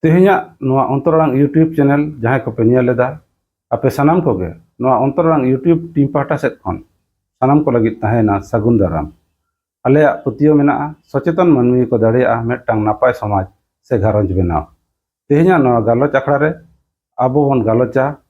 तेहेᱧᱟᱜ ᱱᱚᱣᱟ ᱚᱱᱛᱚᱨᱟᱲᱟᱝ YouTube channel ᱡᱟᱦᱟᱸᱭ ᱠᱚᱯᱮ ᱧᱮᱞ ᱮᱫᱟ, ᱟᱯᱮ ᱥᱟᱱᱟᱢ ᱠᱚᱜᱮ ᱱᱚᱣᱟ ᱚᱱᱛᱚᱨᱟᱲᱟᱝ YouTube ᱴᱤᱢ ᱯᱟᱦᱴᱟ ᱥᱮᱫ ᱠᱷᱚᱱ ᱥᱟᱱᱟᱢ ᱠᱚ ᱞᱟᱹᱜᱤᱫ ᱛᱟᱦᱮᱱᱟ ᱥᱟᱹᱜᱩᱱ ᱫᱟᱨᱟᱢ। ᱟᱞᱮᱭᱟᱜ ᱯᱟᱹᱛᱭᱟᱹᱣ ᱢᱮᱱᱟᱜᱼᱟ ᱥᱚᱪᱮᱛᱚᱱ ᱢᱟᱹᱱᱢᱤ ᱠᱚ ᱫᱟᱲᱮᱭᱟᱜᱼᱟ ᱢᱤᱫᱴᱟᱝ ᱱᱟᱯᱟᱭ ᱥᱚᱢᱟᱡᱽ ᱥᱮ ᱜᱷᱟᱨᱚᱸᱡᱽ ᱵᱮᱱᱟᱣ। तेहेᱧᱟᱜ ᱱᱚᱣᱟ ᱜᱟᱞᱚᱪ ᱟᱠᱷᱲᱟ ᱨᱮ ᱟᱵᱚ ᱵᱚᱱ ᱜᱟᱞᱚᱪᱟ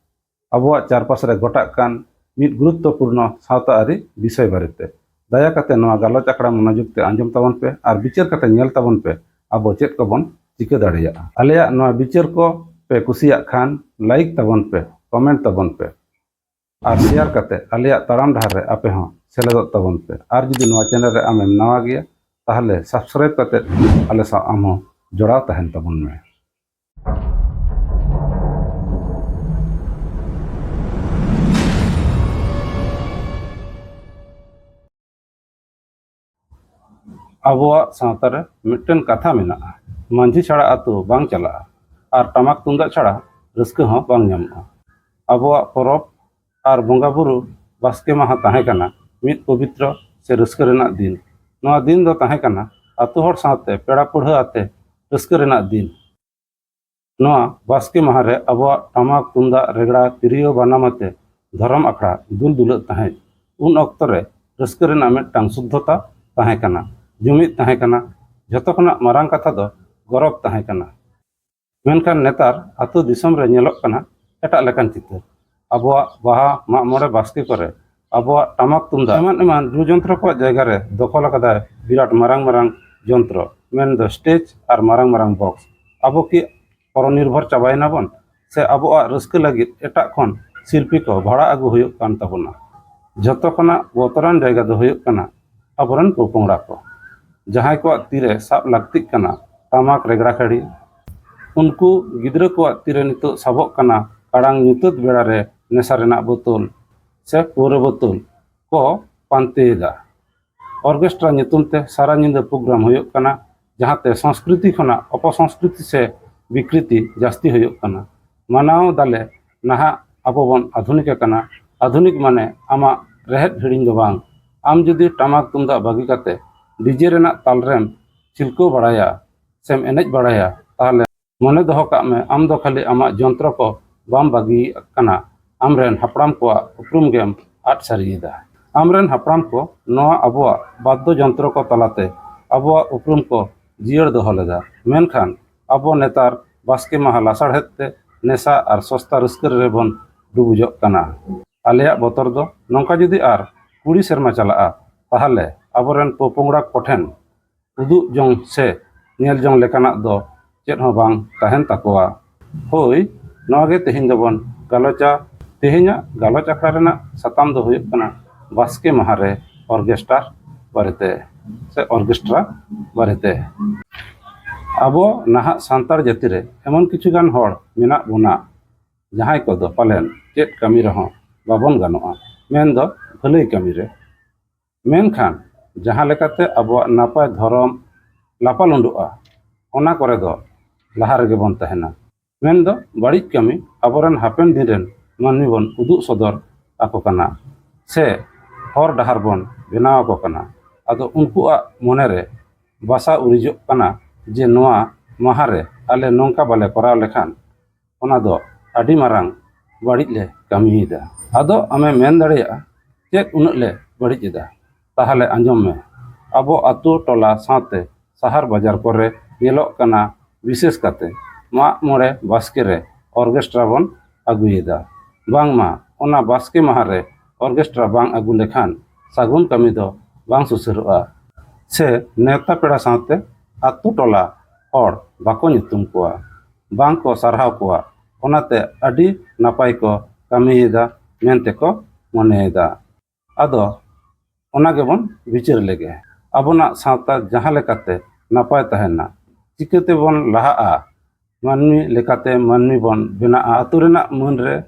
ᱟᱵᱚᱣᱟᱜ ᱪᱟᱨᱯᱟᱥ ᱨᱮ ᱜᱷᱚᱴᱟᱜ ᱠᱟᱱ ᱢᱤᱫ ᱜᱩᱨᱩᱛᱛᱚᱯᱩᱨᱱᱚ ᱥᱟᱶᱛᱟ ᱟᱹᱨᱤ ᱵᱤᱥᱚᱭ ᱵᱟᱨᱮᱛᱮ। ᱫᱟᱭᱟ ᱠᱟᱛᱮ ᱱᱚᱣᱟ ᱜᱟᱞᱚᱪ ᱟᱠᱷᱲᱟ ᱢᱚᱱᱚᱡᱳᱜ ᱛᱮ ᱟᱸᱡᱚᱢ ᱛᱟᱵᱚᱱ ᱯᱮ ᱟᱨ ᱵᱤᱪᱟᱹᱨ ᱠᱟᱛᱮ ᱧᱮᱞ ᱛᱟᱵᱚᱱ ᱯᱮ ᱟᱵᱚ ᱪᱮᱫ ᱠᱚᱵᱚᱱ ᱪᱤᱠᱟᱹ ᱫᱟᱲᱮᱭᱟᱜᱼᱟ। ᱟᱞᱮᱭᱟᱜ ᱱᱚᱣᱟ ᱵᱤᱪᱟᱹᱨ ᱠᱚ ᱯᱮ ᱠᱩᱥᱤᱭᱟᱜ ᱠᱷᱟᱱ ᱞᱟᱭᱤᱠ ᱛᱟᱵᱚᱱ ᱯᱮ, ᱠᱚᱢᱮᱱᱴ ᱛᱟᱵᱚᱱ ᱯᱮ ᱟᱨ শেয়ার ᱠᱟᱛᱮ ᱟᱞᱮᱭᱟᱜ ᱛᱟᱲᱟᱢ ᱰᱟᱦᱟᱨ ᱨᱮ ᱟᱯᱮ ᱦᱚᱸ ᱥᱮᱞᱮᱫᱚᱜ ᱛᱟᱵᱚᱱ ᱯᱮ। ᱟᱨ ᱡᱩᱫᱤ ᱱᱚᱣᱟ ᱪᱮᱱᱮᱞ ᱨᱮ ᱟᱢᱮᱢ ᱱᱟᱣᱟ ᱜᱮᱭᱟ ᱛᱟᱦᱞᱮ ᱥᱟᱵᱥᱠᱨᱟᱭᱤᱵ ᱠᱟᱛᱮ ᱟᱞᱮ ᱥᱟᱶ ᱟᱢ ᱦᱚᱸ ᱡᱚᱲᱟᱣ ᱛᱟᱦᱮᱱ ᱛᱟᱵᱚᱱ ᱢᱮ। ᱟᱵᱚᱣᱟᱜ ᱥᱟᱶᱛᱟ ᱨᱮ ᱢᱤᱫᱴᱮᱱ ᱠᱟᱛᱷᱟ ᱢᱮᱱᱟᱜᱼᱟ, ᱢᱟᱹᱡᱷᱤ ᱪᱷᱟᱲᱟ ᱟᱛᱳ ᱵᱟᱝ ᱪᱟᱞᱟᱜᱼᱟ ᱟᱨ ᱴᱟᱢᱟᱠ ᱛᱩᱢᱫᱟᱜ ᱪᱷᱟᱲᱟ ᱨᱟᱹᱥᱠᱟᱹ ᱦᱚᱸ ᱵᱟᱝ ᱧᱟᱢᱚᱜᱼᱟ। ᱟᱵᱚᱣᱟᱜ ᱯᱚᱨᱚᱵᱽ ᱟᱨ ᱵᱚᱸᱜᱟ ᱵᱩᱨᱩ ᱵᱟᱥᱠᱮ ᱢᱟᱦᱟ ᱛᱟᱦᱮᱸ ᱠᱟᱱᱟ ᱢᱤᱫ ᱯᱚᱵᱤᱛᱨᱚ ᱥᱮ ᱨᱟᱹᱥᱠᱟᱹ ᱨᱮᱱᱟᱜ ᱫᱤᱱ। ᱱᱚᱣᱟ ᱫᱤᱱ ᱫᱚ ᱛᱟᱦᱮᱸ ᱠᱟᱱᱟ ᱟᱛᱳ ᱦᱚᱲ ᱥᱟᱶᱛᱮ ᱯᱮᱲᱟ ᱯᱟᱹᱲᱦᱟᱹ ᱟᱛᱮ ᱨᱟᱹᱥᱠᱟᱹ ᱨᱮᱱᱟᱜ ᱫᱤᱱ। ᱱᱚᱣᱟ ᱵᱟᱥᱠᱮ ᱢᱟᱦᱟ ᱨᱮ ᱟᱵᱚᱣᱟᱜ ᱴᱟᱢᱟᱠ ᱛᱩᱢᱫᱟᱜ ᱨᱮᱜᱽᱲᱟ ᱛᱤᱨᱭᱳ ᱵᱟᱱᱟᱢ ᱟᱛᱮ ᱫᱷᱚᱨᱚᱢ ᱟᱠᱷᱲᱟ ᱫᱩᱞ ᱫᱩᱞᱟᱹᱜ ᱛᱟᱦᱮᱸᱫ। ᱩᱱ ᱚᱠᱛᱚ ᱨᱮ ᱨᱟᱹᱥᱠᱟᱹ ᱨᱮᱱᱟᱜ ᱢᱤᱫᱴᱟᱝ ᱥᱩᱫᱽᱫᱷᱚᱛᱟ ᱛᱟᱦᱮᱸ ᱠᱟᱱᱟ, ᱡᱩᱢᱤᱫ ᱛᱟᱦᱮᱸ ᱠᱟᱱᱟ, ᱡᱷᱚᱛᱚ ᱠᱷᱚᱱᱟᱜ ᱢᱟᱨᱟᱝ ᱠᱟᱛᱷᱟ ᱫᱚ ᱜᱚᱨᱚᱵᱽ ᱛᱟᱦᱮᱸ ᱠᱟᱱᱟ। ᱢᱮᱱᱠᱷᱟᱱ ᱱᱮᱛᱟᱨ ᱟᱛᱳ ᱫᱤᱥᱚᱢ ᱨᱮ ᱧᱮᱞᱚᱜ ᱠᱟᱱᱟ ᱮᱴᱟᱜ ᱞᱮᱠᱟᱱ ᱪᱤᱛᱟᱹᱨ। ᱟᱵᱚᱣᱟᱜ ᱵᱟᱦᱟ ᱢᱟᱜ ᱢᱚᱬᱮ ᱵᱟᱥᱠᱮ ᱠᱚᱨᱮ ᱟᱵᱚᱣᱟᱜ ᱴᱟᱢᱟᱠ ᱛᱩᱢᱫᱟᱜ ᱮᱢᱟᱱ ᱮᱢᱟᱱ ᱨᱩ ᱡᱚᱱᱛᱨᱚ ᱠᱚᱣᱟᱜ ᱡᱟᱭᱜᱟ ᱨᱮ ᱫᱚᱠᱷᱚᱞ ᱟᱠᱟᱫᱟᱭ ᱵᱤᱨᱟᱴ ᱢᱟᱨᱟᱝ ᱢᱟᱨᱟᱝ ᱡᱚᱱᱛᱨᱚ, ᱢᱮᱱᱫᱚ ᱥᱴᱮᱡᱽ ᱟᱨ ᱢᱟᱨᱟᱝ ᱢᱟᱨᱟᱝ ᱵᱚᱠᱥ। ᱟᱵᱚ ᱠᱤ ᱯᱚᱨᱚᱱᱤᱨᱵᱷᱚᱨ ᱪᱟᱵᱟᱭᱮᱱᱟ ᱵᱚᱱ ᱥᱮ ᱟᱵᱚᱣᱟᱜ ᱨᱟᱹᱥᱠᱟᱹ ᱞᱟᱹᱜᱤᱫ ᱮᱴᱟᱜ ᱠᱷᱚᱱ ᱥᱤল্ᱯᱤ ᱠᱚ ᱵᱷᱟᱲᱟ ᱟᱹᱜᱩ ᱦᱩᱭᱩᱜ ᱠᱟᱱ ᱛᱟᱵᱚᱱᱟ? ᱡᱷᱚᱛᱚ ᱠᱷᱚᱱᱟᱜ ᱵᱚᱛᱚᱨᱟᱱ ᱡᱟᱭᱜᱟ ᱫᱚ ᱦᱩᱭᱩᱜ ᱠᱟᱱᱟ ᱟᱵᱚᱨᱮᱱ ᱯᱚᱯᱚᱝᱲᱟ ᱠᱚ, ᱡᱟᱦᱟᱸᱭ ᱠᱚᱣᱟᱜ ᱛᱤᱨᱮ ᱥᱟᱵ ᱞᱟᱹᱠᱛᱤᱜ ᱠᱟᱱᱟ ᱴᱟᱢᱟᱠ ᱨᱮᱜᱽᱲᱟ ᱠᱷᱟᱹᱲᱤ, ᱩᱱᱠᱩ ᱜᱤᱫᱽᱨᱟᱹ ᱠᱚᱣᱟᱜ ᱛᱤᱨᱮ ᱱᱤᱛᱚᱜ ᱥᱟᱵᱚᱜ ᱠᱟᱱᱟ ᱠᱟᱲᱟᱝ ᱧᱩᱛᱟᱹᱛ ᱵᱮᱲᱟ ᱨᱮ ᱱᱮᱥᱟ ᱨᱮᱱᱟᱜ ᱵᱳᱛᱳᱞ ᱥᱮ ᱯᱟᱹᱣᱨᱟᱹ ᱵᱳᱛᱳᱞ ᱠᱚ ᱯᱟᱱᱛᱮᱭᱮᱫᱟ। ᱚᱨᱜᱮᱥᱴᱨᱟ ᱧᱩᱛᱩᱢ te ᱥᱟᱨᱟ ᱧᱤᱫᱟᱹ ᱯᱨᱳᱜᱨᱟᱢ ᱦᱩᱭᱩᱜ ᱠᱟᱱᱟ, ᱡᱟᱦᱟᱸᱛᱮ ᱥᱚᱝᱥᱠᱨᱤᱛᱤ ᱠᱷᱚᱱᱟᱜ ᱚᱯᱚᱥᱚᱝᱥᱠᱨᱤᱛᱤ ᱥᱮ ᱵᱤᱠᱨᱤᱛᱤ ᱡᱟᱹᱥᱛᱤ ᱦᱩᱭᱩᱜ ᱠᱟᱱᱟ। ᱢᱟᱱᱟᱣ ᱫᱟᱞᱮ ᱱᱟᱦᱟᱜ ᱟᱵᱚ ᱵᱚᱱ ᱟধুনিক ᱟᱠᱟᱱᱟ। আধুনিক ᱢᱟᱱᱮ ᱟᱢᱟᱜ ᱨᱮᱦᱮᱫ ᱦᱤᱲᱤᱧ ᱫᱚ ᱵᱟᱝ, ᱟᱢ ᱡᱩᱫᱤ ᱴᱟᱢᱟক ᱛᱩᱢᱫᱟᱜ ᱵᱟᱹᱜᱤ ᱠᱟᱛᱮ ᱰᱤᱡᱮ ᱨᱮᱱᱟᱜ ᱛᱟᱞ ᱨᱮᱢ ᱪᱷᱤᱞᱠᱟᱹᱣ ᱵᱟᱲᱟᱭᱟ ᱥᱮᱢ ᱮᱱᱮᱡ ᱵᱟᱲᱟᱭᱟ, ᱛᱟᱦᱞᱮ ᱢᱚᱱᱮ ᱫᱚᱦᱚ ᱠᱟᱜ ᱢᱮ ᱟᱢ ᱫᱚ ᱠᱷᱟᱹᱞᱤ ᱟᱢᱟᱜ ᱡᱚᱱᱛᱨᱚ ᱠᱚ ᱵᱟᱢ ᱵᱟᱹᱜᱤᱭᱮᱫ ᱠᱟᱱᱟ, ᱟᱢᱨᱮᱱ ᱦᱟᱯᱲᱟᱢ ᱠᱚᱣᱟᱜ ᱩᱯᱨᱩᱢ ᱜᱮᱢ ᱟᱫ ᱥᱟᱹᱨᱤᱭᱮᱫᱟ। ᱟᱢᱨᱮᱱ ᱦᱟᱯᱲᱟᱢ ᱠᱚ ᱱᱚᱣᱟ ᱟᱵᱚᱣᱟᱜ ᱵᱟᱫᱽᱫᱚ ᱡᱚᱱᱛᱨᱚ ᱠᱚ ᱛᱟᱞᱟᱛᱮ ᱟᱵᱚᱣᱟᱜ ᱩᱯᱨᱩᱢ ᱠᱚ ᱡᱤᱭᱟᱹᱲ ᱫᱚᱦᱚ ᱞᱮᱫᱟ। ᱢᱮᱱᱠᱷᱟᱱ ᱟᱵᱚ ᱱᱮᱛᱟর ᱵᱟᱥᱠᱮ ᱢᱟᱦᱟ ᱞᱟᱥᱟᱲᱦᱮᱫ ᱛᱮ ᱱᱮᱥᱟ ᱟᱨ ᱥᱚᱥᱛᱟ ᱨᱟᱹᱥᱠᱟᱹ ᱨᱮᱵᱚᱱ ᱰᱩᱵᱩᱡᱚᱜ ᱠᱟᱱᱟ। ᱟᱞᱮᱭᱟᱜ ᱵᱚᱛᱚᱨ ᱫᱚ ᱱᱚᱝᱠᱟ ᱡᱩᱫᱤ ᱟᱨ 20 ᱥᱮᱨᱢᱟ ᱪᱟᱞᱟᱜᱼᱟ ᱛᱟᱦᱞᱮ ᱟᱵᱚᱨᱮᱱ ᱯᱚᱯᱚᱝᱲᱟ ᱠᱚᱴᱷᱮᱱ ᱩᱫᱩᱜ ᱡᱚᱝ ᱥᱮ ᱧᱮᱞ ᱡᱚᱝ ᱞᱮᱠᱟᱱᱟᱜ ᱫᱚ ᱪᱮᱫ ᱦᱚᱸ ᱵᱟᱝ ᱛᱟᱦᱮᱱ ᱛᱟᱠᱚᱣᱟ। ᱦᱳᱭ, ᱱᱚᱣᱟ ᱜᱮ ᱛᱮᱦᱮᱧ ᱫᱚᱵᱚᱱ ᱜᱟᱞᱚᱪᱟ। ᱛᱮᱦᱮᱧᱟᱜ ᱜᱟᱞᱚᱪ ᱟᱠᱷᱲᱟ ᱨᱮᱱᱟᱜ ᱥᱟᱛᱟᱢ ᱫᱚ ᱦᱩᱭᱩᱜ ᱠᱟᱱᱟ ᱵᱟᱥᱠᱮ ᱢᱟᱦᱟ ᱨᱮ ᱚᱨᱜᱮᱥᱴᱟᱨ ᱵᱟᱨᱮᱛᱮ ᱥᱮ ᱚᱨᱜᱮᱥᱴᱨᱟ ᱵᱟᱨᱮᱛᱮ। ᱟᱵᱚ ᱱᱟᱦᱟᱜ ᱥᱟᱱᱛᱟᱲ ᱡᱟᱹᱛᱤ ᱨᱮ ᱮᱢᱚᱱ ᱠᱤᱪᱷᱩᱜᱟᱱ ᱦᱚᱲ ᱢᱮᱱᱟᱜ ᱵᱚᱱᱟ ᱡᱟᱦᱟᱸᱭ ᱠᱚᱫᱚ ᱯᱟᱞᱮᱱ ᱪᱮᱫ ᱠᱟᱹᱢᱤ ᱨᱮᱦᱚᱸ ᱵᱟᱵᱚᱱ ᱜᱟᱱᱚᱜᱼᱟ, ᱢᱮᱱᱫᱚ ᱵᱷᱟᱹᱞᱟᱹᱭ ᱠᱟᱹᱢᱤ ᱨᱮ। ᱢᱮᱱᱠᱷᱟᱱ ᱡᱟᱦᱟᱸ ᱞᱮᱠᱟᱛᱮ ᱟᱵᱚᱣᱟᱜ ᱱᱟᱯᱟᱭ ᱫᱷᱚᱨᱚᱢ ᱞᱟᱯᱟᱞᱳᱰᱚᱜᱼᱟ ᱚᱱᱟ ᱠᱚᱨᱮ ᱫᱚ ᱞᱟᱦᱟ ᱨᱮᱜᱮ ᱵᱚᱱ ᱛᱟᱦᱮᱱᱟ। ᱢᱮᱱᱫᱚ ᱵᱟᱹᱲᱤᱡ ᱠᱟᱹᱢᱤ ᱟᱵᱚᱨᱮᱱ ᱦᱟᱯᱮᱱ ᱫᱤᱱ ᱨᱮᱱ ᱢᱟᱹᱱᱢᱤ ᱵᱚᱱ ᱩᱫᱩᱜ ᱥᱚᱫᱚᱨ ᱟᱠᱚ ᱠᱟᱱᱟ ᱥᱮ ᱦᱚᱨ ᱰᱟᱦᱟᱨ ᱵᱚn ᱵᱮᱱᱟᱣ ᱟᱠᱚ ᱠᱟᱱᱟ। ᱟᱫᱚ ᱩᱱᱠᱩᱣᱟᱜ ᱢᱚᱱᱮᱨᱮ ᱵᱟᱥᱟ ᱩᱨᱤᱡᱚᱜ ᱠᱟᱱᱟ ᱡᱮ ᱱᱚᱣᱟ ᱢᱟᱦᱟ ᱨᱮ ᱟᱞᱮ ᱱᱚᱝᱠᱟ ᱵᱟᱞᱮ ᱠᱚᱨᱟᱣ ᱞᱮᱠᱷᱟᱱ ᱚᱱᱟ ᱫᱚ ᱟᱹᱰි ᱢᱟᱨᱟᱝ ᱵᱟᱹᱲᱤᱡ ᱞᱮ ᱠᱟᱹᱢᱤᱭᱮᱫᱟ। ᱟᱫᱚ ᱟᱢᱮ ᱢᱮᱱ ᱫᱟᱲᱮᱭᱟᱜᱼᱟ ᱪᱮᱫ ᱩᱱᱟᱹᱜ ᱞᱮ ᱵᱟᱹᱲᱤᱡ ᱮᱫᱟ? ᱛᱟᱦᱞᱮ ᱟᱸᱡᱚᱢ ᱢᱮ, ᱟᱵᱚ ᱟᱛᱳ ᱴᱚᱞᱟ ᱥᱟᱶᱛᱮ ᱥᱟᱦᱟᱨ ᱵᱟᱡᱟᱨ ᱠᱚᱨᱮ ᱧᱮᱞᱚᱜ ᱠᱟᱱᱟ ᱵᱤᱥᱮᱥ ᱠᱟᱛᱮ ᱢᱟᱜ ᱢᱚᱬᱮ ᱵᱟᱥᱠᱮ ᱨᱮ ᱚᱨᱜᱮᱥᱴᱨᱟ ᱵᱚᱱ ᱟᱹᱜᱩᱭᱮᱫᱟ। ᱵᱟᱝᱢᱟ ᱚᱱᱟ ᱵᱟᱥᱠᱮ ᱢᱟᱦᱟ ᱨᱮ ᱚᱨᱜᱮᱥᱴᱨᱟ ᱵᱟᱝ ᱟᱹᱜᱩ ᱞᱮᱠᱷᱟᱱ ᱥᱟᱹᱜᱩᱱ ᱠᱟᱹᱢᱤ ᱫᱚ ᱵᱟᱝ ᱥᱩᱥᱟᱹᱨᱚᱜᱼᱟ ᱥᱮ ᱱᱮᱣᱛᱟ ᱯᱮᱲᱟ ᱥᱟᱶᱛᱮ ᱟᱛᱳ ᱴᱚᱞᱟ ᱦᱚᱲ ᱵᱟᱠᱚ ᱧᱩᱛᱩᱢ ᱠᱚᱣᱟ, ᱵᱟᱝ ᱠᱚ ᱥᱟᱨᱦᱟᱣ ᱠᱚᱣᱟ, ᱚᱱᱟᱛᱮ ᱟᱹᱰᱤ ᱱᱟᱯᱟᱭ ᱠᱚ ᱠᱟᱹᱢᱤᱭᱮᱫᱟ ᱢᱮᱱᱛᱮ ko ᱢᱚᱱᱮᱭᱮᱫᱟ। ᱟᱫᱚ ᱚᱱᱟ ᱜᱮᱵᱚᱱ ᱵᱤᱪᱟᱹᱨ ᱞᱮᱜᱮ, ᱟᱵᱚᱱᱟᱜ ᱥᱟᱶᱛᱟ ᱡᱟᱦᱟᱸ ᱞᱮᱠᱟᱛᱮ ᱱᱟᱯᱟᱭ ᱛᱟᱦᱮᱱᱟ, ᱪᱤᱠᱟᱹᱛᱮᱵᱚᱱ ᱞᱟᱦᱟᱜᱼᱟ, ᱢᱟᱹᱱᱢᱤ লেখাতে ᱢᱟᱹᱱᱢᱤ ᱵᱚᱱ ᱵᱮᱱᱟᱜᱼᱟ। ᱟᱛᱳ ᱨᱮᱱᱟᱜ ᱢᱟᱹᱱ ᱨᱮ,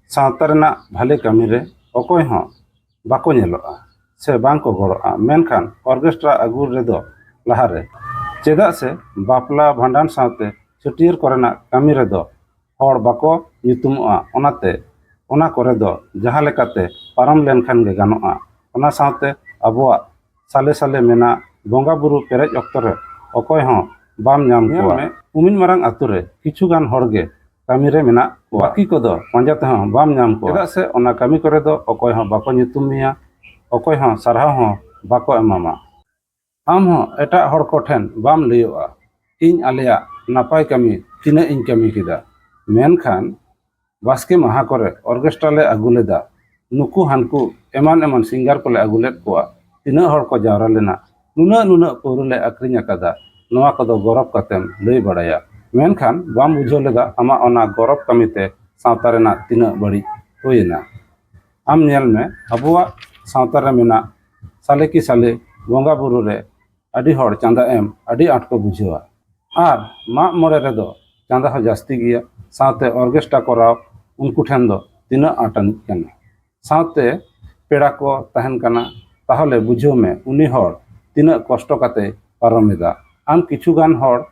ᱥᱟᱶᱛᱟ ᱨᱮᱱᱟᱜ ᱵᱷᱟᱞᱮ ᱠᱟᱹᱢᱤ ᱨᱮ ᱚᱠᱚᱭ ᱦᱚᱸ ᱵᱟᱠᱚ ᱧᱮᱞᱚᱜᱼᱟ ᱥᱮ ᱵᱟᱝ ᱠᱚ ᱜᱚᱲᱚᱜᱼᱟ। ᱢᱮᱱᱠᱷᱟन অর্কেস্ট্রা ᱟᱹᱜᱩ ᱨᱮᱫᱚ ᱞᱟᱦᱟᱨᱮ, ᱪᱮᱫᱟᱜ ᱥᱮ ᱵᱟᱯᱞᱟ ᱵᱷᱟᱸᱰᱟᱱ ᱥᱟᱶᱛᱮ ᱪᱷᱟᱹᱴᱭᱟᱹᱨ ᱠᱚᱨᱮᱱᱟᱜ ᱠᱟᱹᱢᱤ ᱨᱮᱫᱚ ᱦᱚᱲ ᱵᱟᱠᱚ ᱧᱩᱛᱩᱢᱚᱜᱼᱟ। ᱚᱱᱟᱛᱮ ᱚᱱᱟ ᱠᱚᱨᱮ ᱫᱚ ᱡᱟᱦᱟᱸ ᱞᱮᱠᱟᱛᱮ ᱯᱟᱨᱚᱢ ᱞᱮᱱᱠᱷᱟᱱ ᱜᱮ ᱜᱟᱱᱚᱜᱼᱟ। ᱚᱱᱟ ᱥᱟᱶᱛᱮ ᱟᱵᱚᱣᱟᱜ ᱥᱟᱞᱮ ᱥᱟᱞᱮ ᱢᱮᱱᱟᱜ ᱵᱚᱸᱜᱟ ᱵᱩᱨᱩ ᱯᱮᱨᱮᱡ ᱚᱠᱛᱚ ᱨᱮ ᱚᱠᱚᱭ ᱦᱚᱸ bam nyam kowa. Umin marang atu re kichu gan hor ge kami re menak kowa. Baki kodo panja tehon bam nyam kowa. Chedak se ona kami kore do okoy hon bako nyutum miya, okoy hon sarhaw hon bako emama. Am hon etak hor ko then bam layoa. ᱤᱧ ᱟᱞᱮᱭᱟᱜ ᱱᱟᱯᱟᱭ ᱠᱟᱹᱢᱤ ᱛᱤᱱᱟᱹᱜ ᱤᱧ ᱠᱟᱹᱢᱤ ᱠᱮᱫᱟ, ᱢᱮᱱᱠᱷᱟᱱ ᱵᱟᱥᱠᱮ ᱢᱟᱦᱟ ᱠᱚᱨᱮ ᱚᱨᱜᱮᱥᱴᱨᱟ ᱞᱮ ᱟᱹᱜᱩ ᱞᱮᱫᱟ, ᱱᱩᱠᱩ ᱦᱟᱱᱠᱩ ᱮᱢᱟᱱ ᱮᱢᱟᱱ ᱥᱤᱝᱜᱟᱨ ᱠᱚᱞᱮ ᱟᱹᱜᱩ ᱞᱮᱫ ᱠᱚᱣᱟ, ᱛᱤᱱᱟᱹᱜ ᱦᱚᱲ ᱠᱚ ᱡᱟᱣᱨᱟ ᱞᱮᱱᱟ, ᱱᱩᱱᱟᱹᱜ ᱯᱟᱹᱣᱨᱟᱹ ᱞᱮ ᱟᱠᱷᱨᱤᱧ ᱟᱠᱟᱫᱟ, ᱱᱚᱣᱟ ᱠᱚᱫᱚ ᱜᱚᱨᱚᱵ ᱠᱟᱛᱮᱢ ᱞᱟᱹᱭ ᱵᱟᱲᱟᱭᱟ, ᱢᱮᱱᱠᱷᱟᱱ ᱵᱟᱢ ᱵᱩᱡᱷᱟᱹᱣ ᱞᱮᱫᱟ ᱟᱢᱟᱜ ᱚᱱᱟ ᱜᱚᱨᱚᱵ ᱠᱟᱹᱢᱤᱛᱮ ᱥᱟᱶᱛᱟ ᱨᱮᱱᱟᱜ ᱛᱤᱱᱟᱹᱜ ᱵᱟᱹᱲᱤᱡ ᱦᱩᱭᱮᱱᱟ᱾ ᱟᱢ ᱧᱮᱞ ᱢᱮ ᱟᱵᱚᱣᱟᱜ ᱥᱟᱶᱛᱟ ᱨᱮ ᱢᱮᱱᱟᱜ ᱥᱟᱞᱮ ᱠᱤ ᱥᱟᱞᱮ ᱵᱚᱸᱜᱟ ᱵᱩᱨᱩ ᱨᱮ ᱟᱹᱰᱤ ᱦᱚᱲ ᱪᱟᱸᱫᱟ ᱮᱢ ᱟᱹᱰᱤ ᱟᱸᱴ ᱠᱚ ᱵᱩᱡᱷᱟᱹᱣᱟ, ᱟᱨ ᱢᱟᱜ ᱢᱚᱬᱮ ᱨᱮᱫᱚ ᱪᱟᱸᱫᱟ ᱦᱚᱸ ᱡᱟᱹᱥᱛᱤ ᱜᱮᱭᱟ, ᱥᱟᱶᱛᱮ ᱚᱨᱜᱮᱥᱴᱨᱟ ᱠᱚᱨᱟᱣ ᱩᱱᱠᱩ ᱴᱷᱮᱱ ᱫᱚ ᱛᱤᱱᱟᱹᱜ ᱟᱸᱴ ᱟᱹᱱᱤᱡ ᱠᱟᱱᱟ, ᱥᱟᱶᱛᱮ ᱯᱮᱲᱟ ᱠᱚ ᱛᱟᱦᱮᱱ ᱠᱟᱱᱟ, ᱛᱟᱦᱚᱞᱮ ᱵᱩᱡᱷᱟᱹᱣ ᱢᱮ ᱩᱱᱤ ᱦᱚᱲ ᱛᱤᱱᱟᱹᱜ ᱠᱚᱥᱴᱚ ᱠᱟᱛᱮ ᱯᱟᱨᱚᱢᱮᱫᱟ᱾ ᱟᱢ ᱠᱤᱪᱷᱩᱜᱟᱱ ᱦᱚᱲ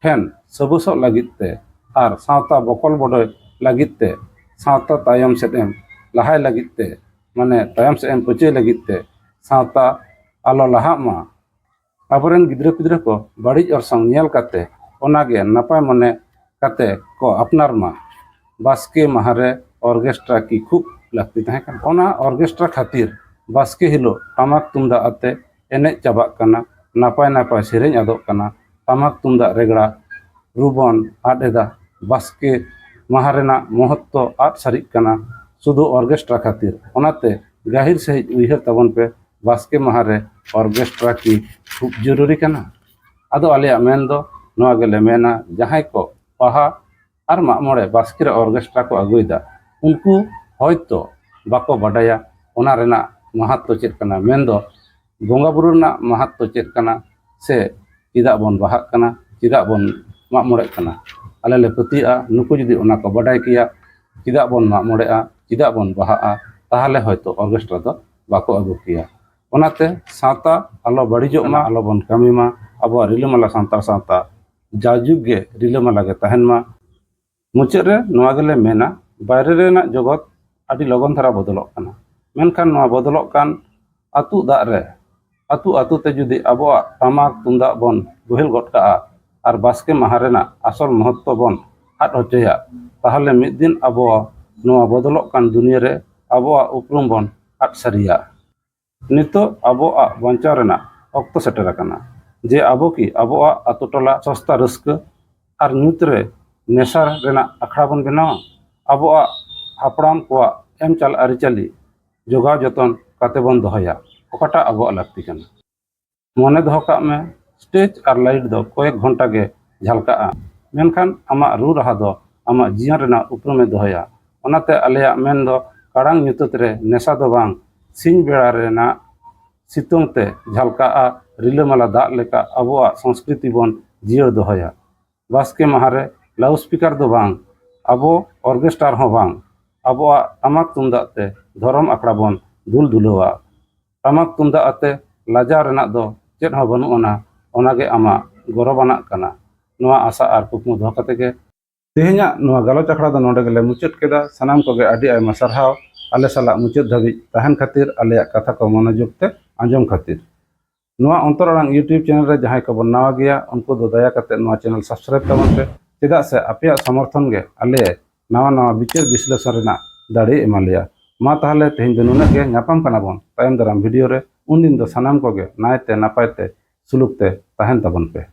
ᱴᱷᱮᱱ ᱥᱚᱵᱚᱥᱚᱜ ᱞᱟᱹᱜᱤᱫ ᱛᱮ ᱟᱨ ᱥᱟᱶᱛᱟ ᱵᱚᱠᱚᱞ ᱵᱚᱰᱚᱭ ᱞᱟᱹᱜᱤᱫ ᱛᱮ, ᱥᱟᱶᱛᱟ ᱛᱟᱭᱚᱢ ᱥᱮᱫ ᱮᱢ ᱞᱟᱦᱟᱭ ᱞᱟᱹᱜᱤᱫ te, ᱢᱟᱱᱮ ᱛᱟᱭᱚᱢ ᱥᱮᱫ ᱮᱢ ᱯᱟᱹᱪᱟᱹᱭ ᱞᱟᱹᱜᱤᱫ te, ᱥᱟᱶᱛᱟ ᱟᱞᱚ ᱞᱟᱦᱟᱜ ᱢᱟ, ᱟᱵᱚᱨᱮᱱ ᱜᱤᱫᱽᱨᱟᱹ ᱯᱤᱫᱽᱨᱟᱹ ᱠᱚ ᱵᱟᱹᱲᱤᱡ ᱚᱨᱥᱚᱝ ᱧᱮᱞ ᱠᱟᱛᱮ ᱚᱱᱟᱜᱮ ᱱᱟᱯᱟᱭ ᱢᱚᱱᱮ ᱠᱟᱛᱮ ᱠᱚ ᱟᱯᱱᱟᱨ ᱢᱟ, ᱵᱟᱥᱠᱮ ᱢᱟᱦᱟᱨᱮ ᱚᱨᱜᱮᱥᱴᱨᱟ ᱠᱤ ᱠᱷᱩᱵ ᱞᱟᱹᱠᱛᱤ ᱛᱟᱦᱮᱸ ᱠᱟᱱᱟ᱾ ᱚᱱᱟ ᱚᱨᱜᱮᱥᱴᱨᱟ ᱠᱷᱟᱹᱛᱤᱨ ᱵᱟᱥᱠᱮ ᱦᱤᱞᱳᱜ ᱴᱟᱢᱟᱠ ᱛᱩᱢᱫᱟᱜ ᱟᱛᱮ ᱮᱱᱮᱡ ᱪᱟᱵᱟᱜ ᱠᱟᱱᱟ, ᱱᱟᱯᱟᱭ ᱥᱮᱨᱮᱧ ᱟᱫᱚᱜ ᱠᱟᱱᱟ, ᱴᱟᱢᱟᱠ ᱛᱩᱢᱫᱟᱜ ᱨᱮᱜᱽᱲᱟ ᱨᱩ ᱵᱚᱱ ᱟᱫ ᱮᱫᱟ, ᱵᱟᱥᱠᱮ ᱢᱟᱦᱟ ᱨᱮᱱᱟᱜ ᱢᱚᱦᱚᱛᱛᱚ ᱟᱫ ᱥᱟᱹᱨᱤᱜ ᱠᱟᱱᱟ ᱥᱩᱫᱷᱩ ᱚᱨᱜᱮᱥᱴᱨᱟ ᱠᱷᱟᱹᱛᱤᱨ᱾ ᱚᱱᱟᱛᱮ ᱜᱟᱹᱦᱤᱨ ᱥᱟᱺᱦᱤᱡ ᱩᱭᱦᱟᱹᱨ ᱛᱟᱵᱚᱱ ᱯᱮ, ᱵᱟᱥᱠᱮ ᱢᱟᱦᱟᱨᱮ ᱚᱨᱜᱮᱥᱴᱨᱟ ᱠᱤ ᱠᱷᱩᱵ ᱡᱚᱨᱩᱨᱤ ᱠᱟᱱᱟ? ᱟᱫᱚ ᱟᱞᱮᱭᱟᱜ ᱢᱮᱱ ᱫᱚ ᱱᱚᱣᱟ ᱜᱮᱞᱮ ᱢᱮᱱᱟ, ᱡᱟᱦᱟᱸᱭ ᱠᱚ ᱵᱟᱦᱟ ᱟᱨ ᱢᱟᱜ ᱢᱚᱬᱮ ᱵᱟᱥᱠᱮ ᱨᱮ ᱚᱨᱜᱮᱥᱴᱨᱟ ᱠᱚ ᱟᱹᱜᱩᱭᱮᱫᱟ, ᱩᱱᱠᱩ ᱦᱚᱭᱛᱚ ᱵᱟᱠᱚ ᱵᱟᱰᱟᱭᱟ ᱚᱱᱟ ᱨᱮᱱᱟᱜ ᱢᱟᱦᱟᱛᱛᱚ ᱪᱮᱫ ᱠᱟᱱᱟ, ᱢᱮᱱᱫᱚ ᱵᱚᱸᱜᱟ ᱵᱩᱨᱩ ᱨᱮᱱᱟᱜ ᱢᱟᱦᱟᱛᱛᱚ ᱪᱮᱫ ᱠᱟᱱᱟ, ᱥᱮ ᱪᱮᱫᱟᱜ ᱵᱚᱱ ᱵᱟᱦᱟᱜ ᱠᱟᱱᱟ, ᱪᱮᱫᱟᱜ ᱵᱚᱱ ᱢᱟᱜ ᱢᱚᱬᱮᱜ ᱠᱟᱱᱟ᱾ ᱟᱞᱮ ᱞᱮ ᱯᱟᱹᱛᱭᱟᱹᱜᱼᱟ ᱱᱩᱠᱩ ᱡᱩᱫᱤ ᱚᱱᱟ ᱠᱚ ᱵᱟᱰᱟᱭ ᱠᱮᱭᱟ, ᱪᱮᱫᱟᱜ ᱵᱚᱱ ᱢᱟᱜ ᱢᱚᱬᱮᱜᱼᱟ, ᱪᱮᱫᱟᱜ ᱵᱚᱱ ᱵᱟᱦᱟᱜᱼᱟ, ᱛᱟᱦᱚᱞᱮ ᱦᱚᱭᱛᱚ ᱚᱨᱜᱮᱥᱴᱨᱟ ᱫᱚ ᱵᱟᱠᱚ ᱟᱹᱜᱩ ᱠᱮᱭᱟ᱾ ᱚᱱᱟᱛᱮ ᱥᱟᱶᱛᱟ ᱟᱞᱚ ᱵᱟᱹᱲᱤᱡᱚᱜ ᱢᱟ, ᱟᱞᱚ ᱵᱚᱱ ᱠᱟᱹᱢᱤ ᱢᱟ, ᱟᱵᱚᱣᱟᱜ ᱨᱤᱞᱟᱹᱢᱟᱞᱟ ᱥᱟᱱᱛᱟᱲ ᱥᱟᱶᱛᱟ ᱡᱟᱭᱡᱩᱜᱽ ᱜᱮ ᱨᱤᱞᱟᱹᱢᱟᱞᱟ ᱜᱮ ᱛᱟᱦᱮᱱ ᱢᱟ᱾ ᱢᱩᱪᱟᱹᱫ ᱨᱮ ᱱᱚᱣᱟ ᱜᱮᱞᱮ ᱢᱮᱱᱟ, ᱵᱟᱭᱨᱮ ᱨᱮᱱᱟᱜ ᱡᱚᱜᱚᱛ ᱟᱹᱰᱤ ᱞᱚᱜᱚᱱ ᱫᱷᱟᱨᱟ ᱵᱚᱫᱚᱞᱚᱜ ᱠᱟᱱᱟ, ᱢᱮᱱᱠᱷᱟᱱ ᱱᱚᱣᱟ ᱵᱚᱫᱚᱞᱚᱜ ᱠᱟᱱ ᱟᱹᱛᱩ ᱫᱟᱜ ᱨᱮ, ᱟᱹᱛᱩ ᱛᱮ ᱡᱩᱫᱤ ᱟᱵᱚᱣᱟᱜ ᱴᱟᱢᱟᱠ ᱛᱩᱢᱫᱟᱜ ᱵᱚᱱ ᱵᱳᱦᱮᱞ ᱜᱚᱫ ᱠᱟᱜᱼᱟ ᱟᱨ ᱵᱟᱥᱠᱮ ᱢᱟᱦᱟ ᱨᱮᱱᱟᱜ ᱟᱥᱚᱞ ᱢᱚᱦᱚᱛᱛᱚ ᱵᱚᱱ ᱟᱫ ᱦᱚᱪᱚᱭᱟ, ᱛᱟᱦᱚᱞᱮ ᱢᱤᱫ ᱫᱤᱱ ᱟᱵᱚ ᱱᱚᱣᱟ ᱵᱚᱫᱚᱞᱚᱜ ᱠᱟᱱ ᱫᱩᱱᱤᱭᱟᱹ ᱨᱮ ᱟᱵᱚᱣᱟᱜ ᱩᱯᱨᱩᱢ ᱵᱚᱱ ᱟᱫ ᱥᱟᱹᱨᱤᱭᱟ᱾ ᱱᱤᱛᱚᱜ ᱟᱵᱚᱣᱟᱜ ᱵᱟᱧᱪᱟᱣ ᱨᱮᱱᱟᱜ ᱚᱠᱛᱚ ᱥᱮᱴᱮᱨ ᱟᱠᱟᱱᱟ, ᱡᱮ ᱟᱵᱚ ᱠᱤ ᱟᱵᱚᱣᱟᱜ ᱟᱛᱳ ᱴᱚᱞᱟ ᱥᱚᱥᱛᱟ ᱨᱟᱹᱥᱠᱟᱹ ᱟᱨ ᱧᱩᱛ ᱨᱮ ᱱᱮᱥᱟ ᱨᱮᱱᱟᱜ ᱟᱠᱷᱲᱟ ᱵᱚᱱ ᱵᱮᱱᱟᱣᱟ? ᱟᱵᱚᱣᱟᱜ ᱦᱟᱯᱲᱟᱢ ᱠᱚᱣᱟᱜ ᱮᱢ ᱪᱟᱞ ᱟᱹᱨᱤᱪᱟᱹᱞᱤ ᱡᱚᱜᱟᱣ ᱡᱚᱛᱚᱱ ᱠᱟᱛᱮ ᱵᱚᱱ ᱫᱚᱦᱚᱭᱟ, ᱚᱠᱟᱴᱟᱜ ᱟᱵᱚᱣᱟᱜ ᱞᱟᱹᱠᱛᱤ ᱠᱟᱱᱟ? ᱢᱚᱱᱮ ᱫᱚᱦᱚ ᱠᱟᱜ ᱢᱮ, ᱥᱴᱮᱡ ᱟᱨ ᱞᱟᱭᱤᱴ ᱫᱚ ᱠᱚᱭᱮᱠ ᱜᱷᱚᱱᱴᱟ ᱜᱮ ᱡᱷᱟᱞᱠᱟᱜᱼᱟ, ᱢᱮᱱᱠᱷᱟᱱ ᱟᱢᱟᱜ ᱨᱩ ᱨᱟᱦᱟ ᱫᱚ ᱟᱢᱟᱜ ᱡᱤᱭᱚᱱ ᱨᱮᱱᱟᱜ ᱩᱯᱨᱩᱢᱮ ᱫᱚᱦᱚᱭᱟ᱾ ᱚᱱᱟᱛᱮ ᱟᱞᱮᱭᱟᱜ ᱢᱮᱱ ᱫᱚ, ᱠᱟᱲᱟᱝ ᱧᱩᱛᱟᱹᱛ ᱨᱮ ᱱᱮᱥᱟ ᱫᱚ ᱵᱟᱝ, ᱥᱤᱧ ᱵᱮᱲᱟ ᱨᱮᱱᱟᱜ ᱥᱤᱛᱩᱝ te ᱡᱷᱟᱞᱠᱟᱜᱼᱟ ᱨᱤᱞᱟᱹᱢᱟᱞᱟ ᱫᱟᱜ ᱞᱮᱠᱟ ᱟᱵᱚᱣᱟᱜ ᱥᱚᱝᱥᱠᱨᱤᱛᱤ ᱵᱚᱱ ᱡᱤᱭᱟᱹᱲ ᱫᱚᱦᱚᱭᱟ᱾ ᱵᱟᱥᱠᱮ ᱢᱟᱦᱟᱨᱮ ᱞᱟᱣᱩᱰ ᱥᱯᱤᱠᱟᱨ ᱫᱚ ᱵᱟᱝ, ᱟᱵᱚ ᱚᱨᱜᱮᱥᱴᱟᱨ ᱦᱚᱸ ᱵᱟᱝ, ᱟᱵᱚᱣᱟᱜ ᱴᱟᱢᱟᱠ ᱛᱩᱢᱫᱟᱜ te ᱫᱷᱚᱨᱚᱢ ᱟᱠᱷᱲᱟ ᱵᱚᱱ ᱫᱩᱞ ᱫᱩᱞᱟᱹᱣᱟ᱾ ᱴᱟᱢᱟᱠ ᱛᱩᱢᱫᱟᱜ ᱟᱛᱮ ᱞᱟᱡᱟᱣ ᱨᱮᱱᱟᱜ ᱫᱚ ᱪᱮᱫ ᱦᱚᱸ ᱵᱟᱹᱱᱩᱜ ᱟᱱᱟ, ᱚᱱᱟᱜᱮ ᱟᱢᱟᱜ ᱜᱚᱨᱚᱵᱟᱱᱟᱜ ᱠᱟᱱᱟ᱾ ᱱᱚᱣᱟ ᱟᱥᱟ ᱟᱨ ᱠᱩᱠᱢᱩ ᱫᱚᱦᱚ ᱠᱟᱛᱮ ᱜᱮ ᱛᱮᱦᱮᱧᱟᱜ ᱱᱚᱣᱟ ᱜᱟᱞᱚᱪ ᱟᱠᱷᱲᱟ ᱫᱚ ᱱᱚᱰᱮ ᱜᱮᱞᱮ ᱢᱩᱪᱟᱹᱫ ᱠᱮᱫᱟ᱾ ᱥᱟᱱᱟᱢ ᱠᱚᱜᱮ ᱟᱹᱰᱤ ᱟᱭᱢᱟ ᱥᱟᱨᱦᱟᱣ ᱟᱞᱮ ᱥᱟᱞᱟᱜ ᱢᱩᱪᱟᱹᱫ ᱫᱷᱟᱹᱵᱤᱡ ᱛᱟᱦᱮᱱ ᱠᱷᱟᱹᱛᱤᱨ, ᱟᱞᱮᱭᱟᱜ ᱠᱟᱛᱷᱟ ᱠᱚ ᱢᱚᱱᱳᱡᱳᱜᱽ te ᱟᱸᱡᱚᱢ ᱠᱷᱟᱹᱛᱤᱨ᱾ ᱱᱚᱣᱟ ᱚᱱᱛᱚᱨ ᱟᱲᱟᱝ ᱤᱭᱩᱴᱩᱵᱽ ᱪᱮᱱᱮᱞ ᱨᱮ ᱡᱟᱦᱟᱸᱭ ᱠᱚᱵᱚᱱ ᱱᱟᱣᱟ ᱜᱮᱭᱟ, ᱩᱱᱠᱩ ᱫᱚ ᱫᱟᱭᱟ ᱠᱟᱛᱮ ᱱᱚᱣᱟ ᱪᱮᱱᱮᱞ ᱥᱟᱵᱥᱠᱨᱟᱭᱤᱵ ᱛᱟᱵᱚᱱ ᱯᱮ, ᱪᱮᱫᱟᱜ ᱥᱮ ᱟᱯᱮᱭᱟᱜ ᱥᱚᱢᱚᱨᱛᱷᱚᱱ ᱜᱮ ᱟᱞᱮ ᱱᱟᱣᱟ ᱵᱤᱪᱟᱹᱨ ᱵᱤᱥᱞᱮᱥᱚᱱ ᱨᱮᱱᱟᱜ ᱫᱟᱲᱮ ᱮᱢᱟ ᱞᱮᱭᱟ᱾ ᱢᱟ ᱛᱟᱦᱚᱞᱮ ᱛᱮᱦᱮᱧ ᱫᱚ ᱱᱩᱱᱟᱹᱜ ᱜᱮ, ᱧᱟᱯᱟᱢ ᱠᱟᱱᱟ ᱵᱚᱱ ᱛᱟᱭᱚᱢ ᱫᱟᱨᱟᱢ ᱵᱷᱤᱰᱤᱭᱳ ᱨᱮ᱾ ᱩᱱᱫᱤᱱ ᱫᱚ ᱥᱟᱱᱟᱢ ᱠᱚᱜᱮ ᱱᱟᱭᱛᱮ ᱱᱟᱯᱟᱭ ᱛᱮ ᱥᱩᱞᱩᱠ ᱛᱮ ᱛᱟᱦᱮᱱ ᱛᱟᱵᱚᱱ ᱯᱮ᱾